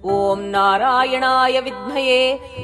ॐ नारायणाय विद्महे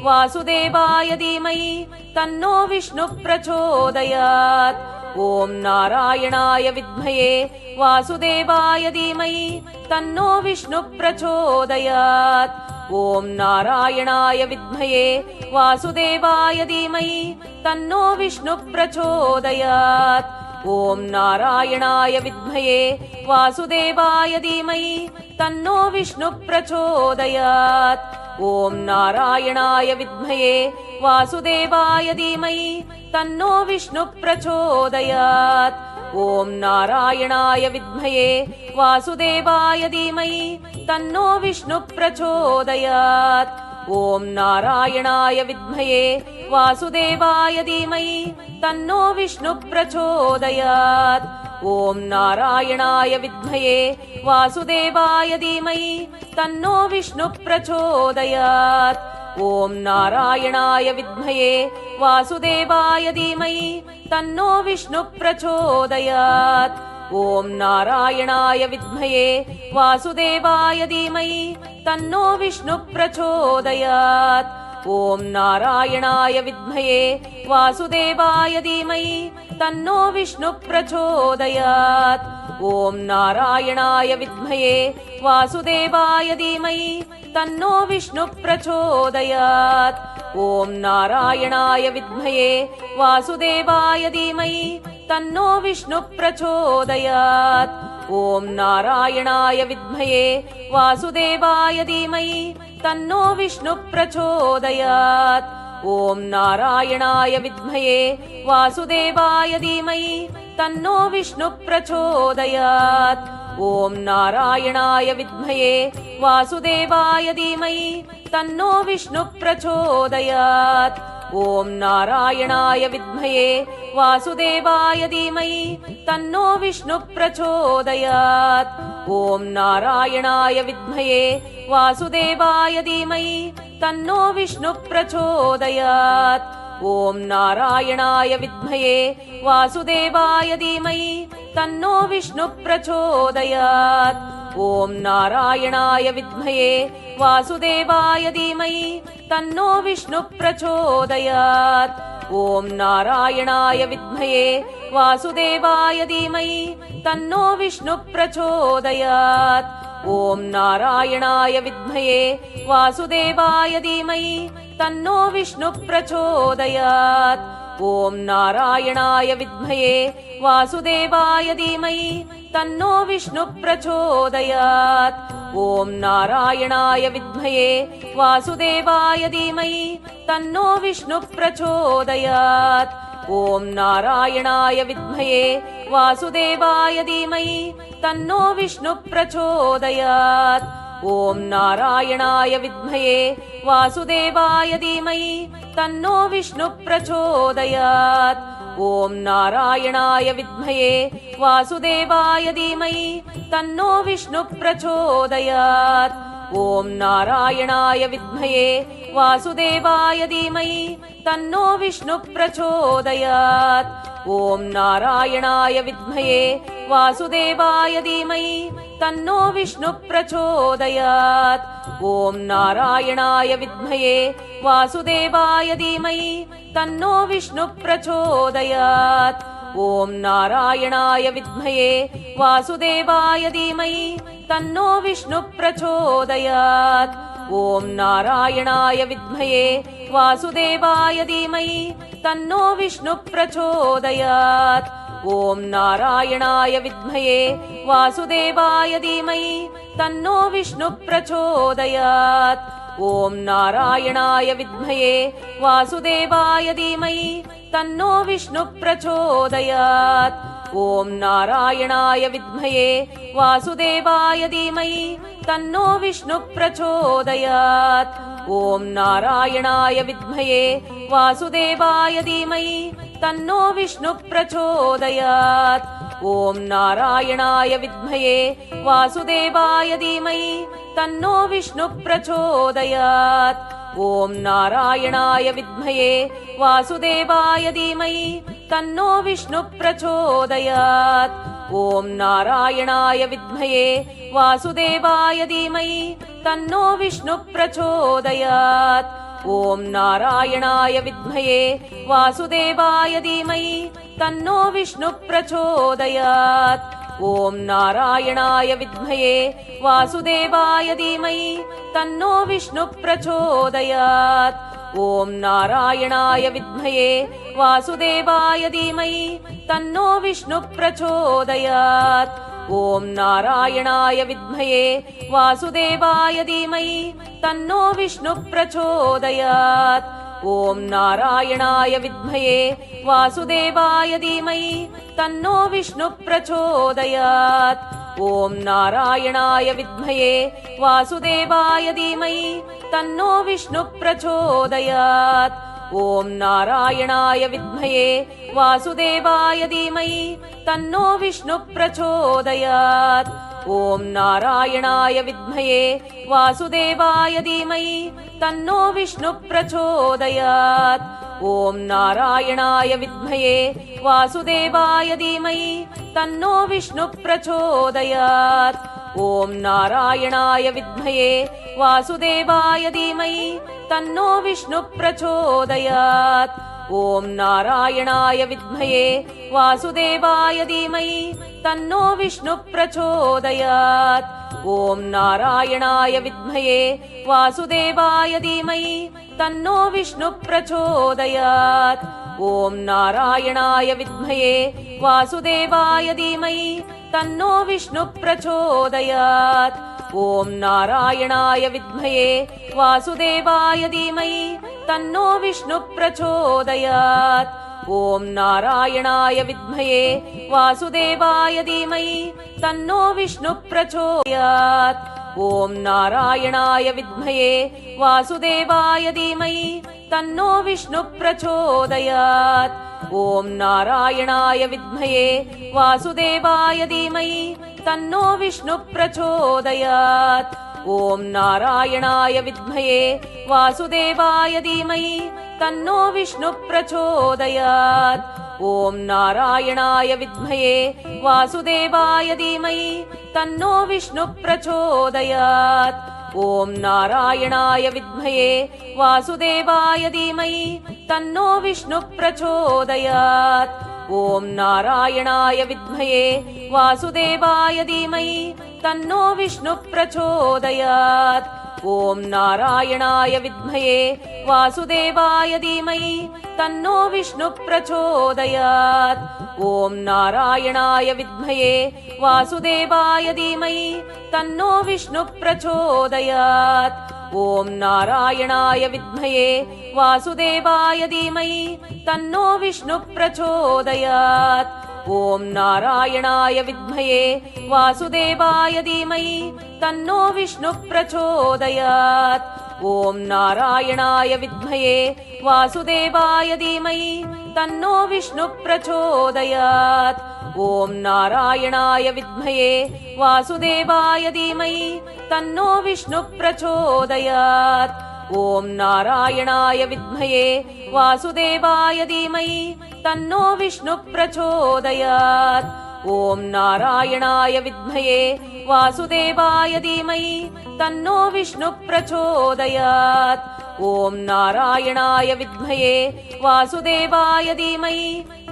वासुदेवाय धीमहि तन्नो विष्णुः प्रचोदयात्। ॐ नारायणाय विद्महे वासुदेवाय धीमहि तन्नो विष्णुः प्रचोदयात्। ॐ नारायणाय विद्महे वासुदेवाय धीमहि तन्नो विष्णुः प्रचोदयात्। ॐ नारायणाय विद्महे वासुदेवाय धीमहि तन्नो विष्णुः प्रचोदयात्। ॐ नारायणाय विद्महे वासुदेवाय धीमहि तन्नो विष्णुः प्रचोदयात्। ॐ नारायणाय विद्महे वासुदेवाय धीमहि तन्नो विष्णुः प्रचोदयात्। ॐ नारायणाय विद्महे वासुदेवाय धीमहि तन्नो विष्णुः प्रचोदयात्। ॐ नारायणाय विद्महे वासुदेवाय धीमहि तन्नो विष्णुः प्रचोदयात्। ॐ नारायणाय विद्महे वासुदेवाय धीमहि तन्नो विष्णुः प्रचोदयात्। ॐ नारायणाय विद्महे वासुदेवाय धीमहि तन्नो विष्णुः प्रचोदयात्। ॐ नारायणाय विद्महे वासुदेवाय धीमहि तन्नो विष्णुः प्रचोदयात्। ॐ नारायणाय विद्महे वासुदेवाय धीमहि तन्नो विष्णुः प्रचोदयात्। ॐ नारायणाय विद्महे वासुदेवाय धीमहि तन्नो विष्णुः प्रचोदयात्। ॐ नारायणाय विद्महे वासुदेवाय धीमहि तन्नो विष्णुः प्रचोदयात्। ॐ नारायणाय विद्महे वासुदेवाय धीमहि तन्नो विष्णुः प्रचोदयात्। ॐ नारायणाय विद्महे वासुदेवाय धीमहि तन्नो विष्णुः प्रचोदयात्। ॐ नारायणाय विद्महे वासुदेवाय धीमहि तन्नो विष्णुः प्रचोदयात्। ॐ नारायणाय विद्महे वासुदेवाय धीमहि तन्नो विष्णुः प्रचोदयात्। ॐ नारायणाय विद्महे वासुदेवाय धीमहि तन्नो विष्णुः प्रचोदयात्। ॐ नारायणाय विद्महे वासुदेवाय धीमहि तन्नो विष्णुः प्रचोदयात्। ॐ नारायणाय विद्महे वासुदेवाय धीमहि तन्नो विष्णुः प्रचोदयात्। ॐ नारायणाय विद्महे वासुदेवाय धीमहि तन्नो विष्णुः प्रचोदयात्। ॐ नारायणाय विद्महे वासुदेवाय धीमहि तन्नो विष्णुः प्रचोदयात्। ॐ नारायणाय विद्महे वासुदेवाय धीमहि तन्नो विष्णुः प्रचोदयात्। ॐ नारायणाय विद्महे वासुदेवाय धीमहि तन्नो विष्णुः प्रचोदयात्। ॐ नारायणाय विद्महे वासुदेवाय धीमहि तन्नो विष्णुः प्रचोदयात्। ॐ नारायणाय विद्महे वासुदेवाय धीमहि तन्नो विष्णुः प्रचोदयात्। ॐ नारायणाय विद्महे वासुदेवाय धीमहि तन्नो विष्णुः प्रचोदयात्। ॐ नारायणाय विद्महे वासुदेवाय धीमहि तन्नो विष्णुः प्रचोदयात्। ॐ नारायणाय विद्महे वासुदेवाय धीमहि तन्नो विष्णुः प्रचोदयात्। ॐ नारायणाय विद्महे वासुदेवाय धीमहि तन्नो विष्णुः प्रचोदयात्। ॐ नारायणाय विद्महे वासुदेवाय धीमहि तन्नो विष्णुः प्रचोदयात्। ॐ नारायणाय विद्महे वासुदेवाय धीमहि तन्नो विष्णुः प्रचोदयात्। ॐ नारायणाय विद्महे वासुदेवाय धीमहि तन्नो विष्णुः प्रचोदयात्। ॐ नारायणाय विद्महे वासुदेवाय धीमहि तन्नो विष्णुः प्रचोदयात्। ॐ नारायणाय विद्महे वासुदेवाय धीमहि तन्नो विष्णुः प्रचोदयात्। ॐ नारायणाय विद्महे वासुदेवाय धीमहि तन्नो विष्णुः प्रचोदयात्। ॐ नारायणाय विद्महे वासुदेवाय धीमहि तन्नो विष्णुः प्रचोदयात्। ॐ नारायणाय विद्महे वासुदेवाय धीमहि तन्नो विष्णुः प्रचोदयात्। ॐ नारायणाय विद्महे वासुदेवाय धीमहि तन्नो विष्णुः प्रचोदयात्। ॐ नारायणाय विद्महे वासुदेवाय धीमहि तन्नो विष्णुः प्रचोदयात्। ॐ नारायणाय विद्महे वासुदेवाय धीमहि तन्नो विष्णुः प्रचोदयात्। ॐ नारायणाय विद्महे वासुदेवाय धीमहि तन्नो विष्णुः प्रचोदयात्। ॐ नारायणाय विद्महे वासुदेवाय धीमहि तन्नो विष्णुः प्रचोदयात्। ॐ नारायणाय विद्महे वासुदेवाय धीमहि तन्नो विष्णुः प्रचोदयात्। ॐ नारायणाय विद्महे वासुदेवाय धीमहि तन्नो विष्णुः प्रचोदयात्। ॐ नारायणाय विद्महे वासुदेवाय धीमहि तन्नो विष्णुः प्रचोदयात्। ॐ नारायणाय विद्महे वासुदेवाय धीमहि तन्नो विष्णुः प्रचोदयात्। ॐ नारायणाय विद्महे वासुदेवाय धीमहि तन्नो विष्णुः प्रचोदयात्। ॐ नारायणाय विद्महे वासुदेवाय धीमहि तन्नो विष्णुः प्रचोदयात्। ॐ नारायणाय विद्महे वासुदेवाय धीमहि तन्नो विष्णुः प्रचोदयात्। ॐ नारायणाय विद्महे वासुदेवाय धीमहि तन्नो विष्णुः प्रचोदयात्। ॐ नारायणाय विद्महे वासुदेवाय धीमहि तन्नो विष्णुः प्रचोदयात्। ॐ नारायणाय विद्महे वासुदेवाय धीमहि तन्नो विष्णुः प्रचोदयात्। ॐ नारायणाय विद्महे वासुदेवाय धीमहि तन्नो विष्णुः प्रचोदयात्। ॐ नारायणाय विद्महे वासुदेवाय धीमहि तन्नो विष्णुः प्रचोदयात्। ॐ नारायणाय विद्महे वासुदेवाय धीमहि तन्नो विष्णुः प्रचोदयात्। ॐ नारायणाय विद्महे वासुदेवाय धीमहि तन्नो विष्णुः प्रचोदयात्। ॐ नारायणाय विद्महे वासुदेवाय धीमहि तन्नो विष्णुः प्रचोदयात्। ॐ नारायणाय विद्महे वासुदेवाय धीमहि तन्नो विष्णुः प्रचोदयात्। ॐ नारायणाय विद्महे वासुदेवाय धीमहि तन्नो विष्णुः प्रचोदयात्। ॐ नारायणाय विद्महे वासुदेवाय धीमहि तन्नो विष्णुः प्रचोदयात्। ॐ नारायणाय विद्महे वासुदेवाय धीमहि तन्नो विष्णुः प्रचोदयात्। ॐ नारायणाय विद्महे वासुदेवाय धीमहि तन्नो विष्णुः प्रचोदयात्। ॐ नारायणाय विद्महे वासुदेवाय धीमहि तन्नो विष्णुः प्रचोदयात्। ॐ नारायणाय विद्महे वासुदेवाय धीमहि तन्नो विष्णुः प्रचोदयात्। ॐ नारायणाय विद्महे वासुदेवाय धीमहि तन्नो विष्णुः प्रचोदयात्। ॐ नारायणाय विद्महे वासुदेवाय धीमहि तन्नो विष्णुः प्रचोदयात्। ॐ नारायणाय विद्महे वासुदेवाय धीमहि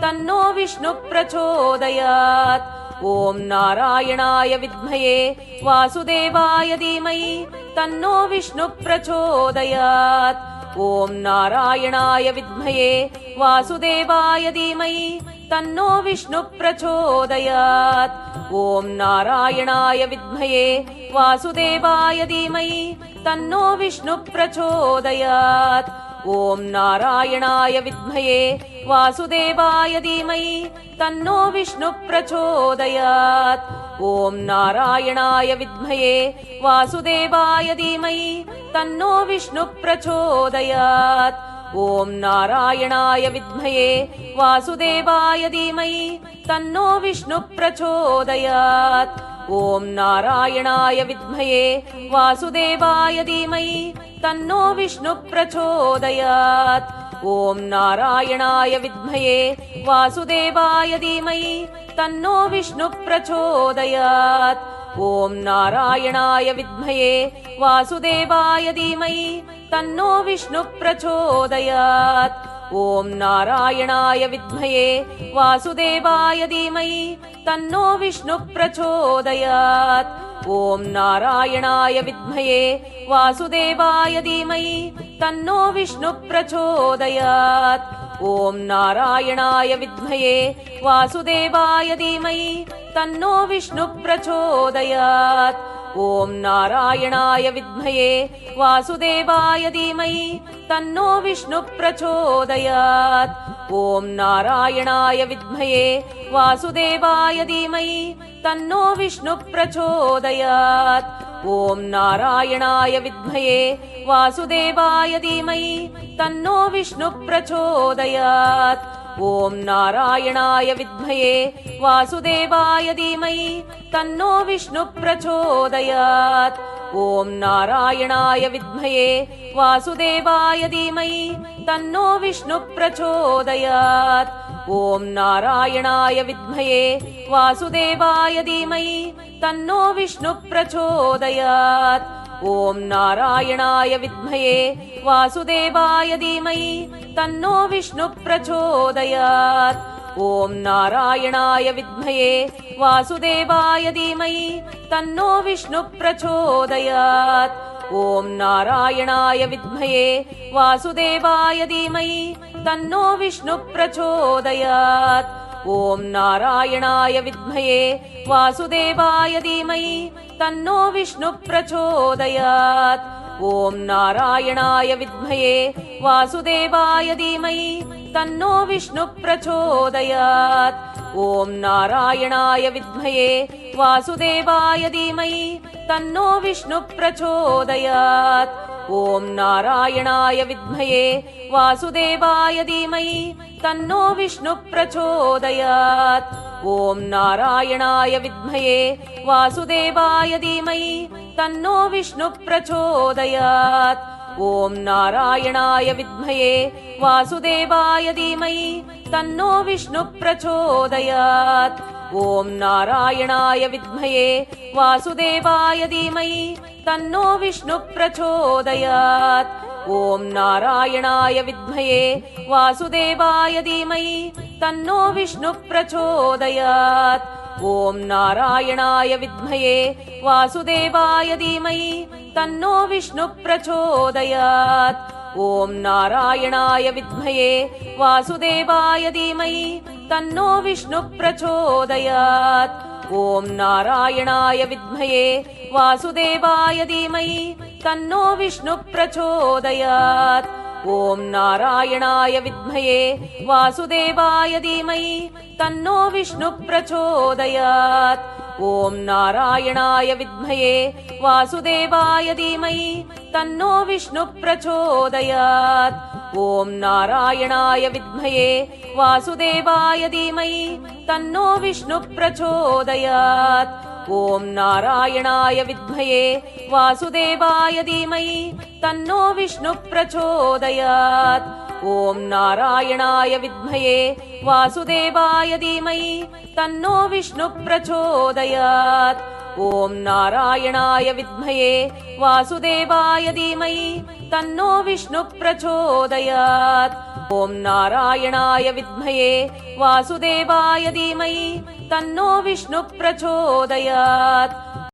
तन्नो विष्णुः प्रचोदयात्। ॐ नारायणाय विद्महे वासुदेवाय धीमहि तन्नो विष्णुः प्रचोदयात्। ॐ नारायणाय विद्महे वासुदेवाय धीमहि तन्नो विष्णुः प्रचोदयात्। ॐ नारायणाय विद्महे वासुदेवाय धीमहि तन्नो विष्णुः प्रचोदयात्। ॐ नारायणाय विद्महे वासुदेवाय धीमहि तन्नो विष्णुः प्रचोदयात्। ॐ नारायणाय विद्महे वासुदेवाय धीमहि तन्नो विष्णुः प्रचोदयात्। ॐ नारायणाय विद्महे वासुदेवाय धीमहि तन्नो विष्णुः प्रचोदयात्। ॐ नारायणाय विद्महे वासुदेवाय धीमहि तन्नो विष्णुः प्रचोदयात्। ॐ नारायणाय विद्महे वासुदेवाय धीमहि तन्नो विष्णुः प्रचोदयात्। ॐ नारायणाय विद्महे वासुदेवाय धीमहि तन्नो विष्णुः प्रचोदयात्। ॐ नारायणाय विद्महे वासुदेवाय धीमहि तन्नो विष्णुः प्रचोदयात्। ॐ नारायणाय विद्महे वासुदेवाय धीमहि तन्नो विष्णुः प्रचोदयात्। ॐ नारायणाय विद्महे वासुदेवाय धीमहि तन्नो विष्णुः प्रचोदयात्। ॐ नारायणाय विद्महे वासुदेवाय धीमहि तन्नो विष्णुः प्रचोदयात्। ॐ नारायणाय विद्महे वासुदेवाय धीमहि तन्नो विष्णुः प्रचोदयात्। ॐ नारायणाय विद्महे वासुदेवाय धीमहि तन्नो विष्णुः प्रचोदयात्। ॐ नारायणाय विद्महे वासुदेवाय धीमहि तन्नो विष्णुः प्रचोदयात्। ॐ नारायणाय विद्महे वासुदेवाय धीमहि तन्नो विष्णुः प्रचोदयात्। ॐ नारायणाय विद्महे वासुदेवाय धीमहि तन्नो विष्णुः प्रचोदयात्। ॐ नारायणाय विद्महे वासुदेवाय धीमहि तन्नो विष्णुः प्रचोदयात्। ॐ नारायणाय विद्महे वासुदेवाय धीमहि तन्नो विष्णुः प्रचोदयात्। ॐ नारायणाय विद्महे वासुदेवाय धीमहि तन्नो विष्णुः प्रचोदयात्। ॐ नारायणाय विद्महे वासुदेवाय धीमहि तन्नो विष्णुः प्रचोदयात्। ॐ नारायणाय विद्महे वासुदेवाय धीमहि तन्नो विष्णुः प्रचोदयात्। ॐ नारायणाय विद्महे वासुदेवाय धीमहि तन्नो विष्णुः प्रचोदयात्। ॐ नारायणाय विद्महे वासुदेवाय धीमहि तन्नो विष्णुः प्रचोदयात्। ॐ नारायणाय विद्महे वासुदेवाय धीमहि तन्नो विष्णुः प्रचोदयात्। ॐ नारायणाय विद्महे वासुदेवाय धीमहि तन्नो विष्णुः प्रचोदयात्। ॐ नारायणाय विद्महे वासुदेवाय धीमहि तन्नो विष्णुः प्रचोदयात्। ॐ नारायणाय विद्महे वासुदेवाय धीमहि तन्नो विष्णुः प्रचोदयात्। ॐ नारायणाय विद्महे वासुदेवाय धीमहि तन्नो विष्णुः प्रचोदयात्। ॐ नारायणाय विद्महे वासुदेवाय धीमहि तन्नो विष्णुः प्रचोदयात्। ॐ नारायणाय विद्महे वासुदेवाय धीमहि तन्नो विष्णुः प्रचोदयात्। ॐ नारायणाय विद्महे वासुदेवाय धीमहि तन्नो विष्णुः प्रचोदयात्। ॐ नारायणाय विद्महे वासुदेवाय धीमहि तन्नो विष्णुः प्रचोदयात्। ॐ नारायणाय विद्महे वासुदेवाय धीमहि तन्नो विष्णुः प्रचोदयात्। ॐ नारायणाय विद्महे वासुदेवाय धीमहि तन्नो विष्णुः प्रचोदयात्। ॐ नारायणाय विद्महे वासुदेवाय धीमहि तन्नो विष्णुः प्रचोदयात्। ॐ नारायणाय विद्महे वासुदेवाय धीमहि तन्नो विष्णुः प्रचोदयात्। ॐ नारायणाय विद्महे वासुदेवाय धीमहि तन्नो विष्णुः प्रचोदयात्।